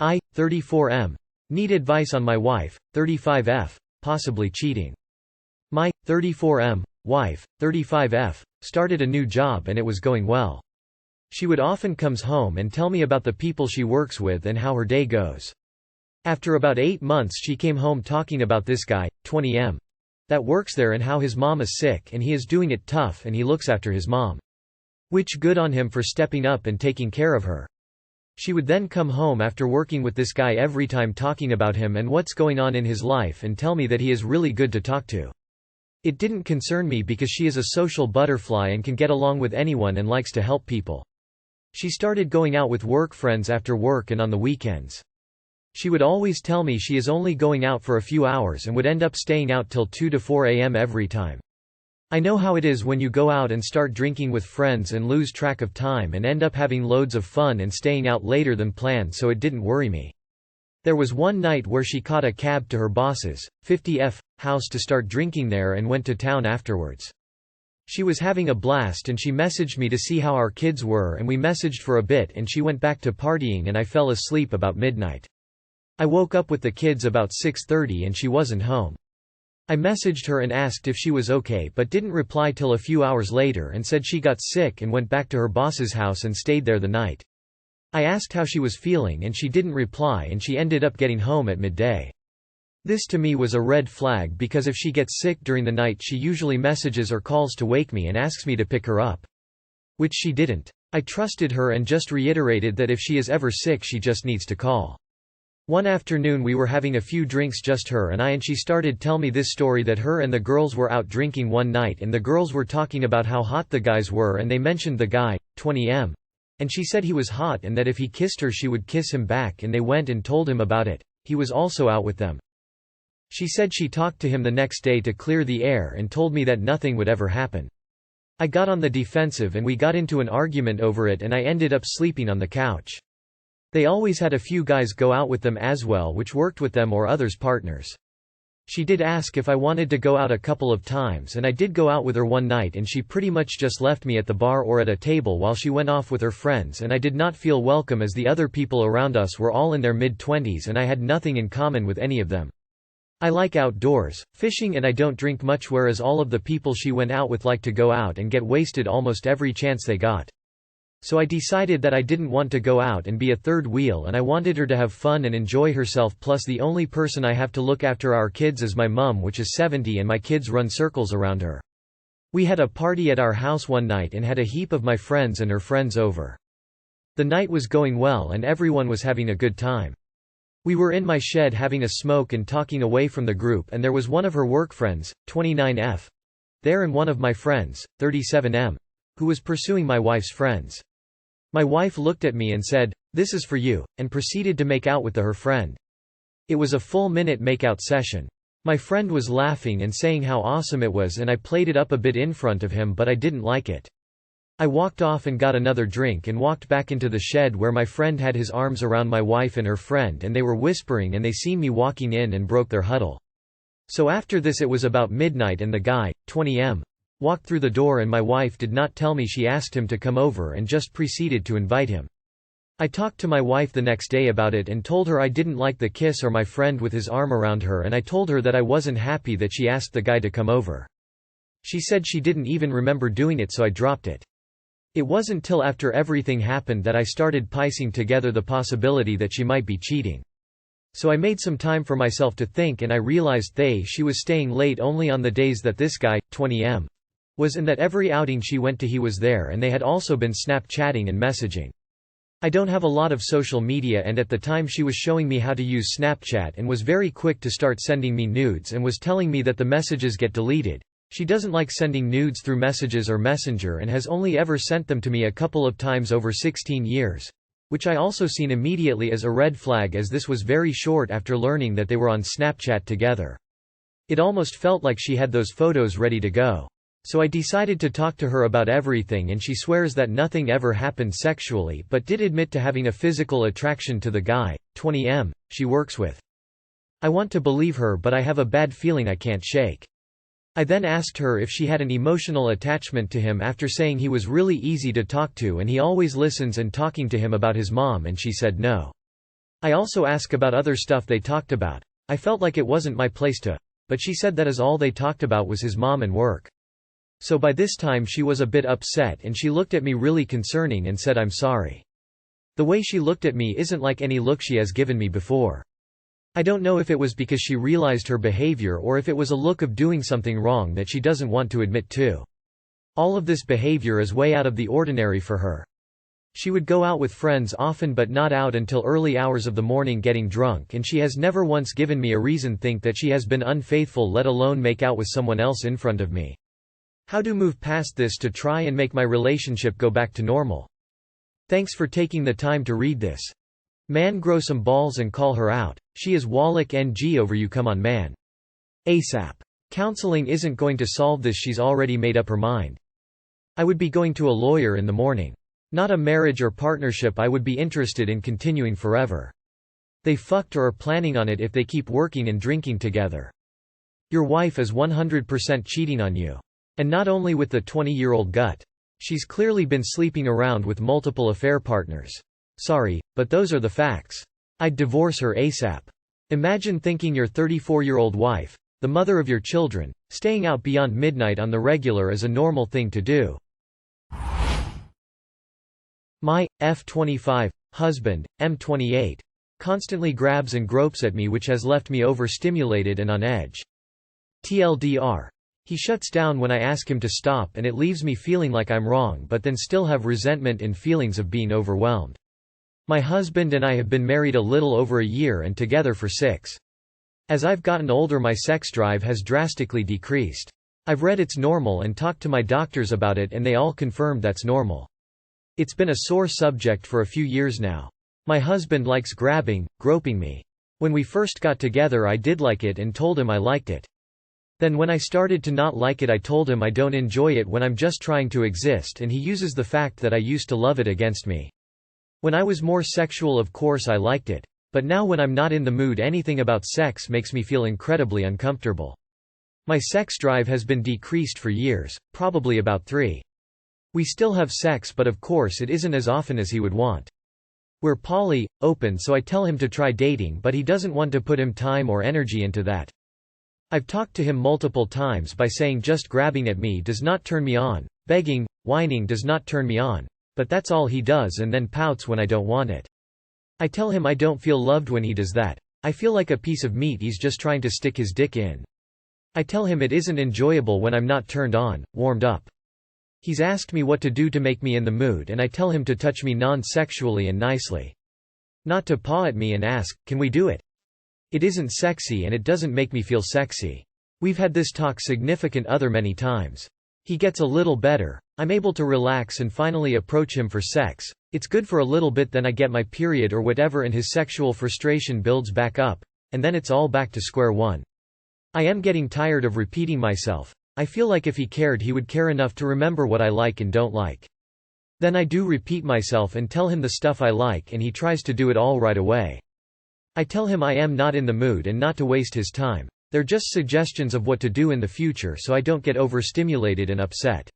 I, 34M. Need advice on my wife, 35F, possibly cheating. My, 34M, wife, 35F, started a new job and it was going well. She would often comes home and tell me about the people she works with and how her day goes. After about 8 months she came home talking about this guy, 20M. That works there and how his mom is sick and he is doing it tough and he looks after his mom. Which good on him for stepping up and taking care of her. She would then come home after working with this guy every time talking about him and what's going on in his life and tell me that he is really good to talk to. It didn't concern me because she is a social butterfly and can get along with anyone and likes to help people. She started going out with work friends after work and on the weekends. She would always tell me she is only going out for a few hours and would end up staying out till 2 to 4 a.m. every time. I know how it is when you go out and start drinking with friends and lose track of time and end up having loads of fun and staying out later than planned, so it didn't worry me. There was one night where she caught a cab to her boss's, 50F, house to start drinking there and went to town afterwards. She was having a blast and she messaged me to see how our kids were and we messaged for a bit and she went back to partying and I fell asleep about midnight. I woke up with the kids about 6:30 and she wasn't home. I messaged her and asked if she was okay but didn't reply till a few hours later and said she got sick and went back to her boss's house and stayed there the night. I asked how she was feeling and she didn't reply and she ended up getting home at midday. This to me was a red flag because if she gets sick during the night she usually messages or calls to wake me and asks me to pick her up. Which she didn't. I trusted her and just reiterated that if she is ever sick she just needs to call. One afternoon we were having a few drinks, just her and I, and she started tell me this story that her and the girls were out drinking one night and the girls were talking about how hot the guys were and they mentioned the guy, 20M. And she said he was hot and that if he kissed her she would kiss him back, and they went and told him about it. He was also out with them. She said she talked to him the next day to clear the air and told me that nothing would ever happen. I got on the defensive and we got into an argument over it and I ended up sleeping on the couch. They always had a few guys go out with them as well, which worked with them or others' partners. She did ask if I wanted to go out a couple of times and I did go out with her one night and she pretty much just left me at the bar or at a table while she went off with her friends, and I did not feel welcome as the other people around us were all in their mid-20s and I had nothing in common with any of them. I like outdoors, fishing, and I don't drink much, whereas all of the people she went out with like to go out and get wasted almost every chance they got. So I decided that I didn't want to go out and be a third wheel and I wanted her to have fun and enjoy herself, plus the only person I have to look after our kids is my mum, which is 70, and my kids run circles around her. We had a party at our house one night and had a heap of my friends and her friends over. The night was going well and everyone was having a good time. We were in my shed having a smoke and talking away from the group, and there was one of her work friends, 29F, there, and one of my friends, 37M, who was pursuing my wife's friends. My wife looked at me and said, "This is for you," and proceeded to make out with her friend. It was a full minute makeout session. My friend was laughing and saying how awesome it was, and I played it up a bit in front of him, but I didn't like it. I walked off and got another drink and walked back into the shed where my friend had his arms around my wife and her friend, and they were whispering and they seen me walking in and broke their huddle. So after this it was about midnight and the guy, 20M, walked through the door and my wife did not tell me she asked him to come over and just proceeded to invite him. I talked to my wife the next day about it and told her I didn't like the kiss or my friend with his arm around her, and I told her that I wasn't happy that she asked the guy to come over. She said she didn't even remember doing it, so I dropped it. It wasn't till after everything happened that I started piecing together the possibility that she might be cheating. So I made some time for myself to think, and I realized she was staying late only on the days that this guy, 20M, was, and that every outing she went to he was there, and they had also been Snapchatting and messaging. I don't have a lot of social media, and at the time she was showing me how to use Snapchat and was very quick to start sending me nudes and was telling me that the messages get deleted. She doesn't like sending nudes through messages or Messenger and has only ever sent them to me a couple of times over 16 years, which I also seen immediately as a red flag, as this was very short after learning that they were on Snapchat together. It almost felt like she had those photos ready to go. So I decided to talk to her about everything, and she swears that nothing ever happened sexually but did admit to having a physical attraction to the guy, 20M, she works with. I want to believe her, but I have a bad feeling I can't shake. I then asked her if she had an emotional attachment to him after saying he was really easy to talk to and he always listens, and talking to him about his mom, and she said no. I also ask about other stuff they talked about. I felt like it wasn't my place to, but she said that as all they talked about was his mom and work. So by this time she was a bit upset and she looked at me really concerning and said I'm sorry. The way she looked at me isn't like any look she has given me before. I don't know if it was because she realized her behavior or if it was a look of doing something wrong that she doesn't want to admit to. All of this behavior is way out of the ordinary for her. She would go out with friends often but not out until early hours of the morning getting drunk, and she has never once given me a reason think that she has been unfaithful, let alone make out with someone else in front of me. How to move past this to try and make my relationship go back to normal? Thanks for taking the time to read this. Man, grow some balls and call her out. She is Wallach NG over you, come on man. ASAP. Counseling isn't going to solve this, she's already made up her mind. I would be going to a lawyer in the morning. Not a marriage or partnership I would be interested in continuing forever. They fucked or are planning on it if they keep working and drinking together. Your wife is 100% cheating on you. And not only with the 20-year-old gut. She's clearly been sleeping around with multiple affair partners. Sorry, but those are the facts. I'd divorce her ASAP. Imagine thinking your 34-year-old wife, the mother of your children, staying out beyond midnight on the regular is a normal thing to do. My F25 husband, M28, constantly grabs and gropes at me, which has left me overstimulated and on edge. TLDR. He shuts down when I ask him to stop, and it leaves me feeling like I'm wrong but then still have resentment and feelings of being overwhelmed. My husband and I have been married a little over a year and together for 6. As I've gotten older, my sex drive has drastically decreased. I've read it's normal and talked to my doctors about it, and they all confirmed that's normal. It's been a sore subject for a few years now. My husband likes grabbing, groping me. When we first got together I did like it and told him I liked it. Then when I started to not like it I told him I don't enjoy it when I'm just trying to exist, and he uses the fact that I used to love it against me. When I was more sexual of course I liked it. But now when I'm not in the mood anything about sex makes me feel incredibly uncomfortable. My sex drive has been decreased for years, probably about 3. We still have sex but of course it isn't as often as he would want. We're poly, open, so I tell him to try dating but he doesn't want to put him time or energy into that. I've talked to him multiple times by saying just grabbing at me does not turn me on, begging, whining does not turn me on, but that's all he does and then pouts when I don't want it. I tell him I don't feel loved when he does that. I feel like a piece of meat he's just trying to stick his dick in. I tell him it isn't enjoyable when I'm not turned on, warmed up. He's asked me what to do to make me in the mood and I tell him to touch me non-sexually and nicely. Not to paw at me and ask, can we do it? It isn't sexy and it doesn't make me feel sexy. We've had this talk significant other many times. He gets a little better. I'm able to relax and finally approach him for sex. It's good for a little bit, then I get my period or whatever and his sexual frustration builds back up, and then it's all back to square one. I am getting tired of repeating myself. I feel like if he cared he would care enough to remember what I like and don't like. Then I do repeat myself and tell him the stuff I like and he tries to do it all right away. I tell him I am not in the mood and not to waste his time. They're just suggestions of what to do in the future so I don't get overstimulated and upset.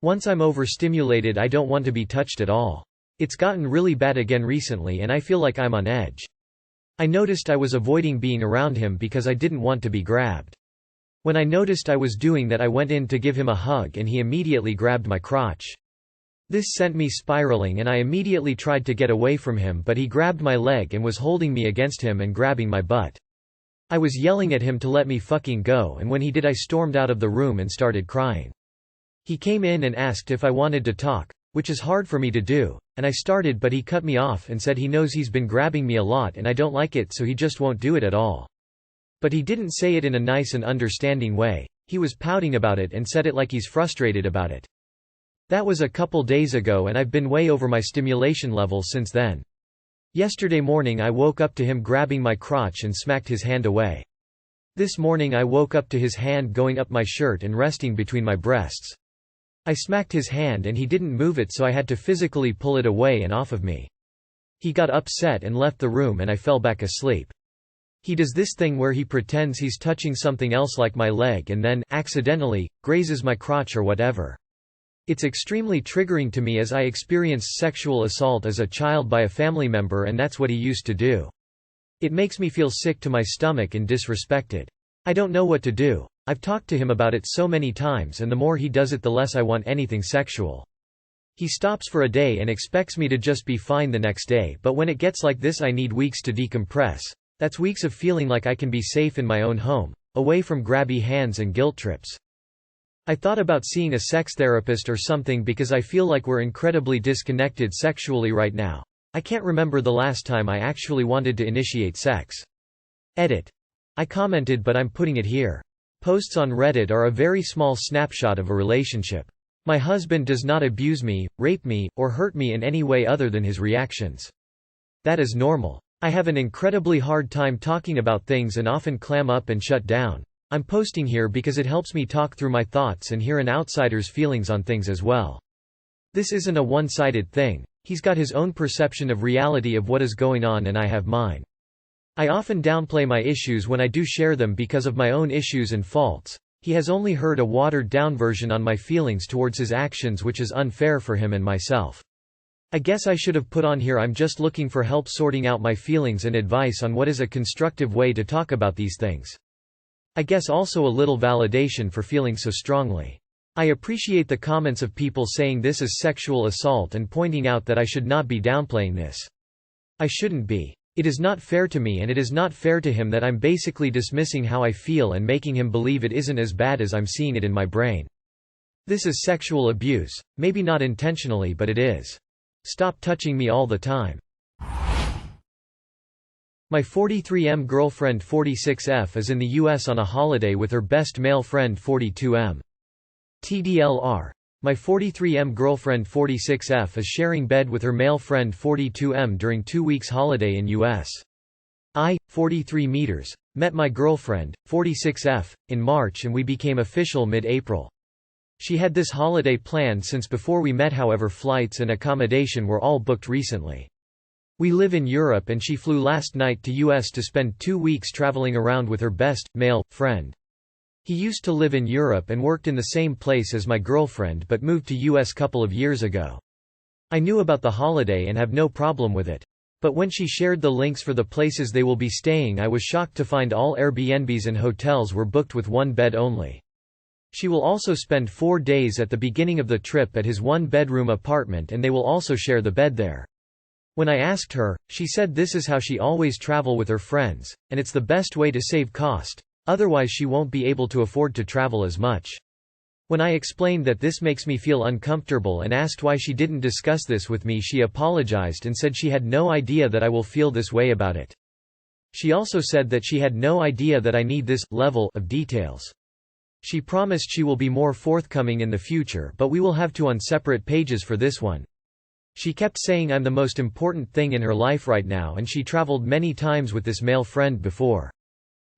Once I'm overstimulated I don't want to be touched at all. It's gotten really bad again recently and I feel like I'm on edge. I noticed I was avoiding being around him because I didn't want to be grabbed. When I noticed I was doing that I went in to give him a hug and he immediately grabbed my crotch. This sent me spiraling and I immediately tried to get away from him but he grabbed my leg and was holding me against him and grabbing my butt. I was yelling at him to let me fucking go and when he did I stormed out of the room and started crying. He came in and asked if I wanted to talk, which is hard for me to do, and I started but he cut me off and said he knows he's been grabbing me a lot and I don't like it so he just won't do it at all. But he didn't say it in a nice and understanding way, he was pouting about it and said it like he's frustrated about it. That was a couple days ago and I've been way over my stimulation level since then. Yesterday morning I woke up to him grabbing my crotch and smacked his hand away. This morning I woke up to his hand going up my shirt and resting between my breasts. I smacked his hand and he didn't move it so I had to physically pull it away and off of me. He got upset and left the room and I fell back asleep. He does this thing where he pretends he's touching something else like my leg and then, accidentally, grazes my crotch or whatever. It's extremely triggering to me as I experienced sexual assault as a child by a family member, and that's what he used to do. It makes me feel sick to my stomach and disrespected. I don't know what to do. I've talked to him about it so many times, and the more he does it the less I want anything sexual. He stops for a day and expects me to just be fine the next day, but when it gets like this I need weeks to decompress. That's weeks of feeling like I can be safe in my own home, away from grabby hands and guilt trips. I thought about seeing a sex therapist or something because I feel like we're incredibly disconnected sexually right now. I can't remember the last time I actually wanted to initiate sex. Edit. I commented, but I'm putting it here. Posts on Reddit are a very small snapshot of a relationship. My husband does not abuse me, rape me, or hurt me in any way other than his reactions. That is normal. I have an incredibly hard time talking about things and often clam up and shut down. I'm posting here because it helps me talk through my thoughts and hear an outsider's feelings on things as well. This isn't a one-sided thing. He's got his own perception of reality of what is going on and I have mine. I often downplay my issues when I do share them because of my own issues and faults. He has only heard a watered-down version on my feelings towards his actions, which is unfair for him and myself. I guess I should have put on here I'm just looking for help sorting out my feelings and advice on what is a constructive way to talk about these things. I guess also a little validation for feeling so strongly. I appreciate the comments of people saying this is sexual assault and pointing out that I should not be downplaying this. I shouldn't be. It is not fair to me, and it is not fair to him that I'm basically dismissing how I feel and making him believe it isn't as bad as I'm seeing it in my brain. This is sexual abuse. Maybe not intentionally, but it is. Stop touching me all the time. My 43M girlfriend 46F is in the US on a holiday with her best male friend 42M. TDLR. My 43M girlfriend 46F is sharing bed with her male friend 42M during 2 weeks holiday in US. I, 43 meters, met my girlfriend, 46F, in March and we became official mid-April. She had this holiday planned since before we met, however flights and accommodation were all booked recently. We live in Europe and she flew last night to US to spend 2 weeks traveling around with her best, male, friend. He used to live in Europe and worked in the same place as my girlfriend but moved to US couple of years ago. I knew about the holiday and have no problem with it. But when she shared the links for the places they will be staying, I was shocked to find all Airbnbs and hotels were booked with one bed only. She will also spend 4 days at the beginning of the trip at his one-bedroom apartment and they will also share the bed there. When I asked her, she said this is how she always travel with her friends, and it's the best way to save cost, otherwise she won't be able to afford to travel as much. When I explained that this makes me feel uncomfortable and asked why she didn't discuss this with me, she apologized and said she had no idea that I will feel this way about it. She also said that she had no idea that I need this level of details. She promised she will be more forthcoming in the future, but we will have to on separate pages for this one. She kept saying I'm the most important thing in her life right now, and she traveled many times with this male friend before.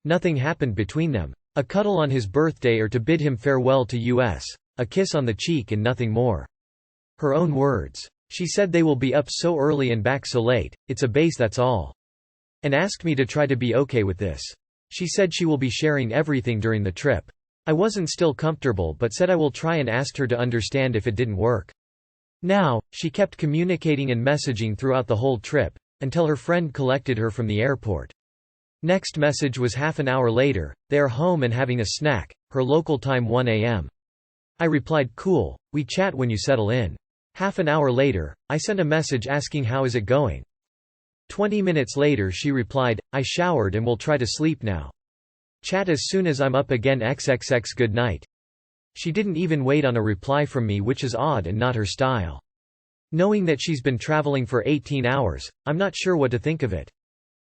Nothing happened between them. A cuddle on his birthday or to bid him farewell to US. A kiss on the cheek and nothing more. Her own words. She said they will be up so early and back so late, it's a base, that's all. And asked me to try to be okay with this. She said she will be sharing everything during the trip. I wasn't still comfortable but said I will try and asked her to understand if it didn't work. Now, she kept communicating and messaging throughout the whole trip, until her friend collected her from the airport. Next message was half an hour later, they are home and having a snack, her local time 1 a.m. I replied, cool, we chat when you settle in. Half an hour later, I sent a message asking how is it going. 20 minutes later she replied, I showered and will try to sleep now. Chat as soon as I'm up again xxx good night. She didn't even wait on a reply from me, which is odd and not her style. Knowing that she's been traveling for 18 hours, I'm not sure what to think of it.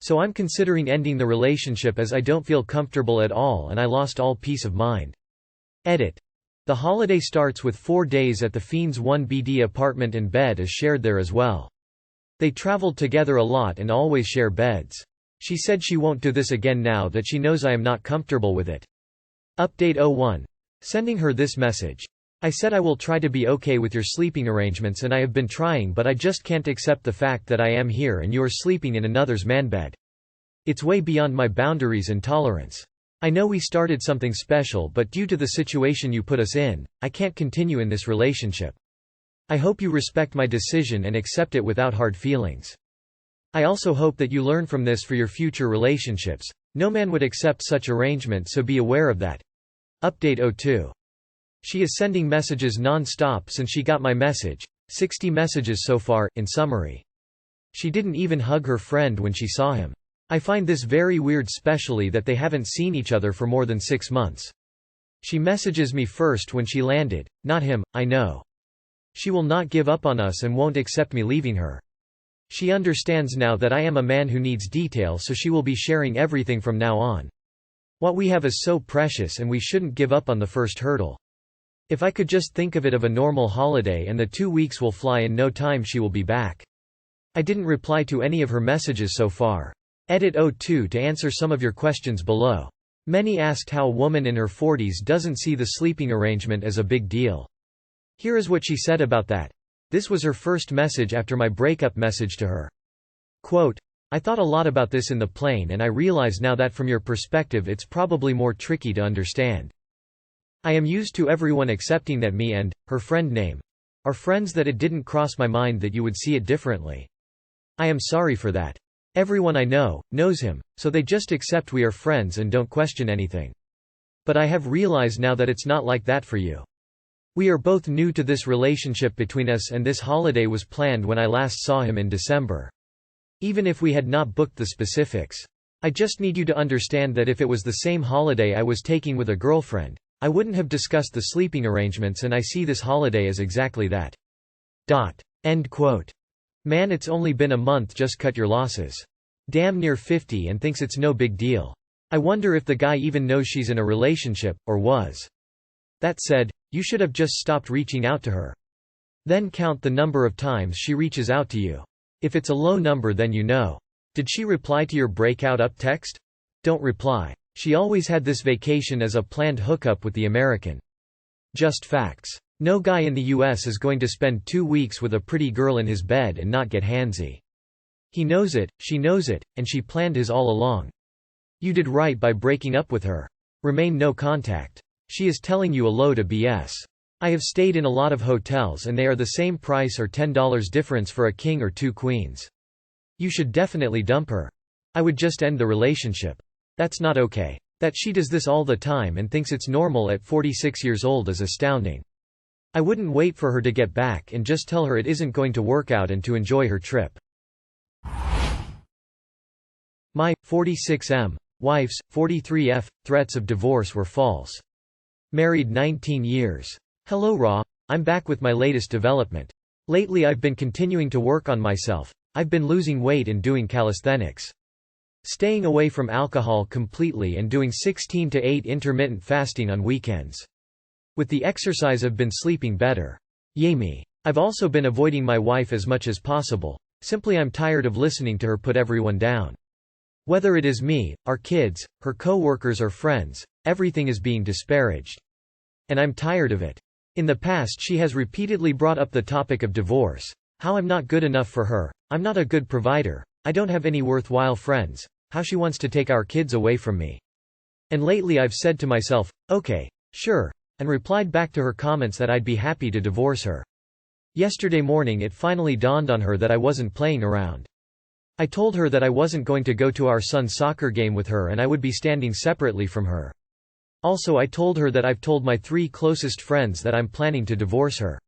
So I'm considering ending the relationship as I don't feel comfortable at all and I lost all peace of mind. Edit. The holiday starts with 4 days at the Fiend's 1BD apartment and bed is shared there as well. They traveled together a lot and always share beds. She said she won't do this again now that she knows I am not comfortable with it. Update 01. Sending her this message. I said I will try to be okay with your sleeping arrangements and I have been trying, but I just can't accept the fact that I am here and you are sleeping in another's man bed. It's way beyond my boundaries and tolerance. I know we started something special, but due to the situation you put us in, I can't continue in this relationship. I hope you respect my decision and accept it without hard feelings. I also hope that you learn from this for your future relationships. No man would accept such arrangement, so be aware of that. Update 02. She is sending messages non-stop since she got my message, 60 messages so far, in summary. She didn't even hug her friend when she saw him. I find this very weird, especially that they haven't seen each other for more than 6 months. She messages me first when she landed, not him, I know. She will not give up on us and won't accept me leaving her. She understands now that I am a man who needs detail, so she will be sharing everything from now on. What we have is so precious and we shouldn't give up on the first hurdle. If I could just think of it of a normal holiday and the 2 weeks will fly in no time, she will be back. I didn't reply to any of her messages so far. Edit 02 to answer some of your questions below. Many asked how a woman in her 40s doesn't see the sleeping arrangement as a big deal. Here is what she said about that. This was her first message after my breakup message to her. Quote, I thought a lot about this in the plane and I realize now that from your perspective it's probably more tricky to understand. I am used to everyone accepting that me and her friend name are friends, that it didn't cross my mind that you would see it differently. I am sorry for that. Everyone I know knows him, so they just accept we are friends and don't question anything. But I have realized now that it's not like that for you. We are both new to this relationship between us, and this holiday was planned when I last saw him in December. Even if we had not booked the specifics. I just need you to understand that if it was the same holiday I was taking with a girlfriend, I wouldn't have discussed the sleeping arrangements, and I see this holiday as exactly that. End quote. Man, it's only been a month, just cut your losses. Damn near 50 and thinks it's no big deal. I wonder if the guy even knows she's in a relationship, or was. That said, you should have just stopped reaching out to her. Then count the number of times she reaches out to you. If it's a low number, then you know. Did she reply to your breakout up text? Don't reply. She always had this vacation as a planned hookup with the American. Just facts. No guy in the US is going to spend 2 weeks with a pretty girl in his bed and not get handsy. He knows it, she knows it, and she planned his all along. You did right by breaking up with her. Remain no contact. She is telling you a load of BS. I have stayed in a lot of hotels and they are the same price or $10 difference for a king or 2 queens. You should definitely dump her. I would just end the relationship. That's not okay. That she does this all the time and thinks it's normal at 46 years old is astounding. I wouldn't wait for her to get back and just tell her it isn't going to work out and to enjoy her trip. My 46M wife's 43F threats of divorce were false. Married 19 years. Hello Raw, I'm back with my latest development. Lately I've been continuing to work on myself. I've been losing weight and doing calisthenics. Staying away from alcohol completely and doing 16 to 8 intermittent fasting on weekends. With the exercise I've been sleeping better. Yay me. I've also been avoiding my wife as much as possible. Simply I'm tired of listening to her put everyone down. Whether it is me, our kids, her co-workers or friends, everything is being disparaged. And I'm tired of it. In the past she has repeatedly brought up the topic of divorce. How I'm not good enough for her, I'm not a good provider, I don't have any worthwhile friends, how she wants to take our kids away from me. And lately I've said to myself, okay, sure, and replied back to her comments that I'd be happy to divorce her. Yesterday morning it finally dawned on her that I wasn't playing around. I told her that I wasn't going to go to our son's soccer game with her and I would be standing separately from her. Also I told her that I've told my 3 closest friends that I'm planning to divorce her.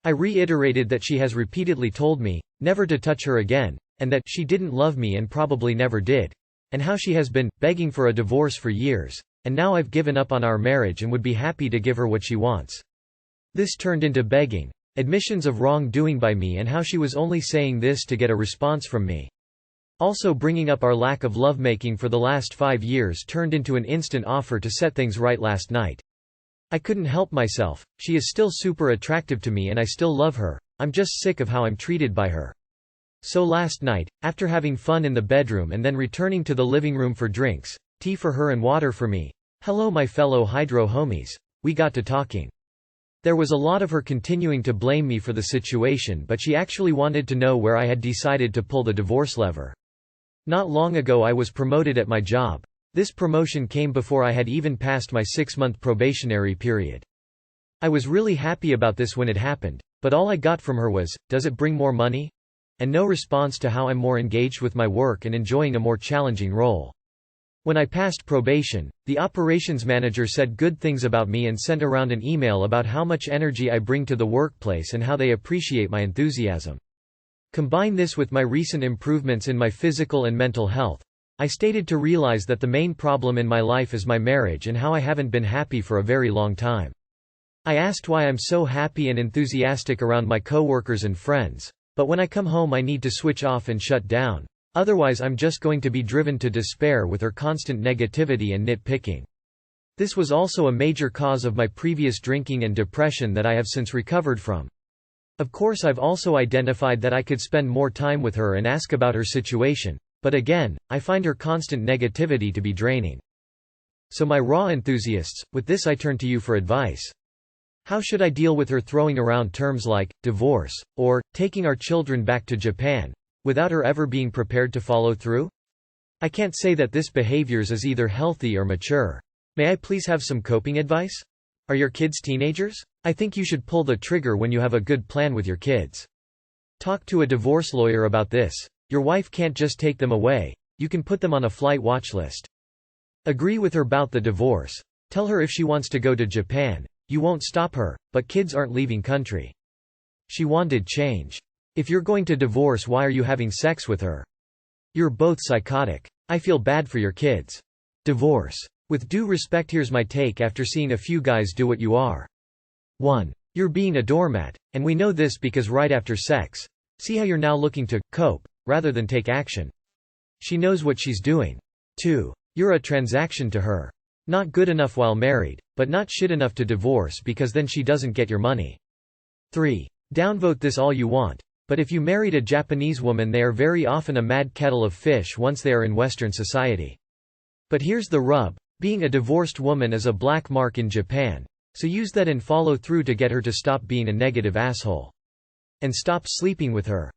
I reiterated that she has repeatedly told me, never to touch her again, and that she didn't love me and probably never did, and how she has been begging for a divorce for years, and now I've given up on our marriage and would be happy to give her what she wants. This turned into begging, admissions of wrongdoing by me, and how she was only saying this to get a response from me. Also bringing up our lack of lovemaking for the last 5 years turned into an instant offer to set things right last night. I couldn't help myself, she is still super attractive to me and I still love her, I'm just sick of how I'm treated by her. So last night, after having fun in the bedroom and then returning to the living room for drinks, tea for her and water for me, hello my fellow hydro homies, we got to talking. There was a lot of her continuing to blame me for the situation, but she actually wanted to know where I had decided to pull the divorce lever. Not long ago I was promoted at my job. This promotion came before I had even passed my 6-month probationary period. I was really happy about this when it happened, but all I got from her was, "Does it bring more money?" and no response to how I'm more engaged with my work and enjoying a more challenging role. When I passed probation, the operations manager said good things about me and sent around an email about how much energy I bring to the workplace and how they appreciate my enthusiasm. Combine this with my recent improvements in my physical and mental health. I stated to realize that the main problem in my life is my marriage and how I haven't been happy for a very long time. I asked why I'm so happy and enthusiastic around my coworkers and friends, but when I come home I need to switch off and shut down. Otherwise I'm just going to be driven to despair with her constant negativity and nitpicking. This was also a major cause of my previous drinking and depression that I have since recovered from. Of course I've also identified that I could spend more time with her and ask about her situation, but again, I find her constant negativity to be draining. So my raw enthusiasts, with this I turn to you for advice. How should I deal with her throwing around terms like, divorce, or, taking our children back to Japan, without her ever being prepared to follow through? I can't say that this behaviors is either healthy or mature. May I please have some coping advice? Are your kids teenagers? I think you should pull the trigger when you have a good plan with your kids. Talk to a divorce lawyer about this. Your wife can't just take them away, you can put them on a flight watch list. Agree with her about the divorce. Tell her if she wants to go to Japan, you won't stop her, but kids aren't leaving country. She wanted change. If you're going to divorce, why are you having sex with her? You're both psychotic. I feel bad for your kids. Divorce. With due respect, here's my take after seeing a few guys do what you are. 1. You're being a doormat, and we know this because right after sex, see how you're now looking to cope, rather than take action. She knows what she's doing. 2. You're a transaction to her. Not good enough while married, but not shit enough to divorce because then she doesn't get your money. 3. Downvote this all you want. But if you married a Japanese woman, they are very often a mad kettle of fish once they are in Western society. But here's the rub, being a divorced woman is a black mark in Japan, so use that and follow through to get her to stop being a negative asshole. And stop sleeping with her.